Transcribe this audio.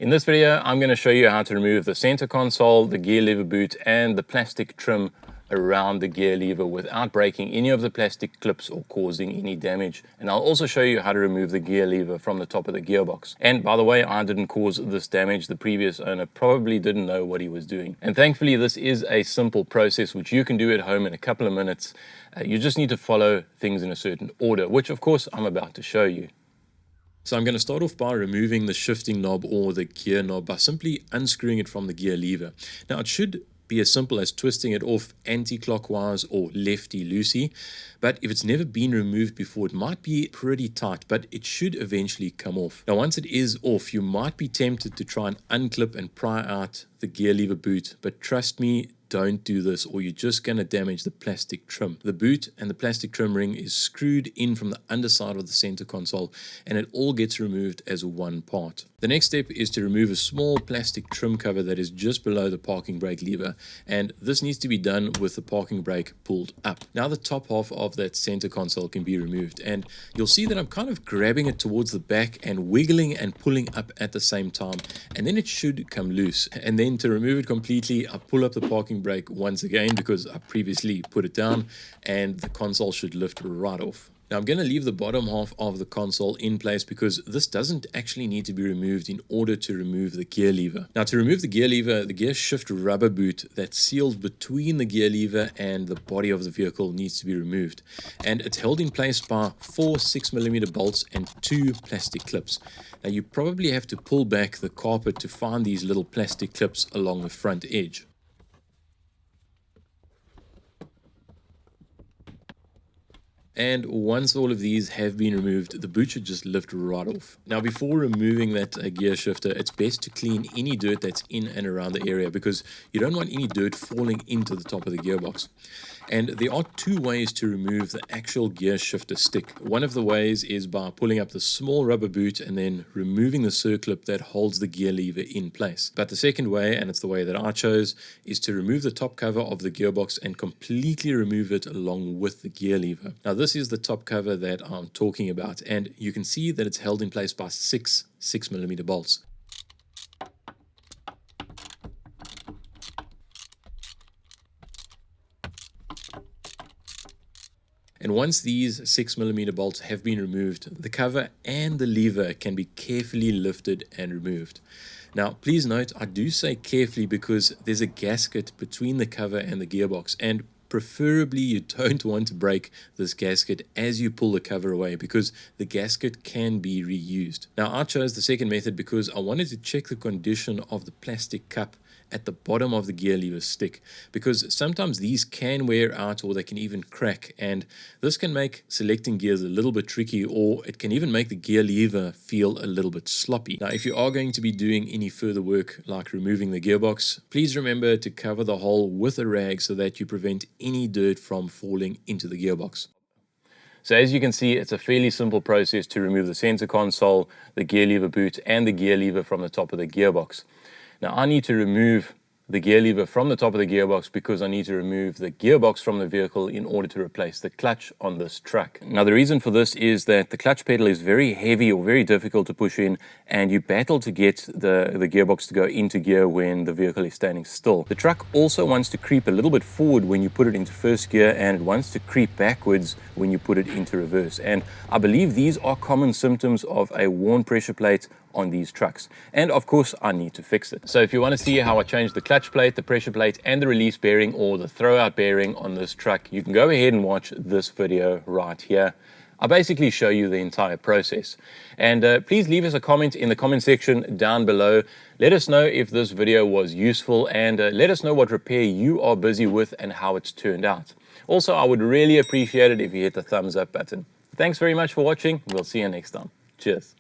In this video, I'm going to show you how to remove the center console, the gear lever boot, and the plastic trim around the gear lever without breaking any of the plastic clips or causing any damage. And I'll also show you how to remove the gear lever from the top of the gearbox. And by the way, I didn't cause this damage. The previous owner probably didn't know what he was doing. And thankfully, this is a simple process which you can do at home in a couple of minutes. You just need to follow things in a certain order, which of course I'm about to show you. So I'm going to start off by removing the shifting knob or the gear knob by simply unscrewing it from the gear lever. Now it should be as simple as twisting it off anti-clockwise or lefty-loosey, but if it's never been removed before, it might be pretty tight, but it should eventually come off. Now once it is off, you might be tempted to try and unclip and pry out the gear lever boot, but trust me, don't do this or you're just going to damage the plastic trim. The boot and the plastic trim ring is screwed in from the underside of the center console and it all gets removed as one part. The next step is to remove a small plastic trim cover that is just below the parking brake lever, and this needs to be done with the parking brake pulled up. Now the top half of that center console can be removed, and you'll see that I'm kind of grabbing it towards the back and wiggling and pulling up at the same time, and then it should come loose. And then to remove it completely, I pull up the parking brake once again because I previously put it down, and the console should lift right off. Now I'm going to leave the bottom half of the console in place because this doesn't actually need to be removed in order to remove the gear lever. Now to remove the gear lever, the gear shift rubber boot that's sealed between the gear lever and the body of the vehicle needs to be removed. And it's held in place by 4 6mm bolts and 2 plastic clips. Now you probably have to pull back the carpet to find these little plastic clips along the front edge. And once all of these have been removed, the boot should just lift right off. Now before removing that gear shifter, it's best to clean any dirt that's in and around the area because you don't want any dirt falling into the top of the gearbox. And there are 2 ways to remove the actual gear shifter stick. One of the ways is by pulling up the small rubber boot and then removing the circlip that holds the gear lever in place. But the second way, and it's the way that I chose, is to remove the top cover of the gearbox and completely remove it along with the gear lever. Now this is the top cover that I'm talking about, and you can see that it's held in place by 6 6mm bolts. And once these 6mm bolts have been removed, the cover and the lever can be carefully lifted and removed. Now, please note, I do say carefully because there's a gasket between the cover and the gearbox, and preferably you don't want to break this gasket as you pull the cover away because the gasket can be reused. Now, I chose the second method because I wanted to check the condition of the plastic cup at the bottom of the gear lever stick, because sometimes these can wear out or they can even crack, and this can make selecting gears a little bit tricky, or it can even make the gear lever feel a little bit sloppy. Now if you are going to be doing any further work like removing the gearbox, please remember to cover the hole with a rag so that you prevent any dirt from falling into the gearbox. So as you can see, it's a fairly simple process to remove the center console, the gear lever boot, and the gear lever from the top of the gearbox. Now I need to remove the gear lever from the top of the gearbox because I need to remove the gearbox from the vehicle in order to replace the clutch on this truck. Now the reason for this is that the clutch pedal is very heavy or very difficult to push in, and you battle to get the gearbox to go into gear when the vehicle is standing still. The truck also wants to creep a little bit forward when you put it into first gear, and it wants to creep backwards when you put it into reverse. And I believe these are common symptoms of a worn pressure plate on these trucks, and of course I need to fix it. So if you want to see how I changed the clutch plate, the pressure plate, and the release bearing or the throwout bearing on this truck, you can go ahead and watch this video right here. I basically show you the entire process. And please leave us a comment in the comment section down below. Let us know if this video was useful, and let us know what repair you are busy with and how it's turned out. Also, I would really appreciate it if you hit the thumbs up button. Thanks very much for watching. We'll see you next time. Cheers.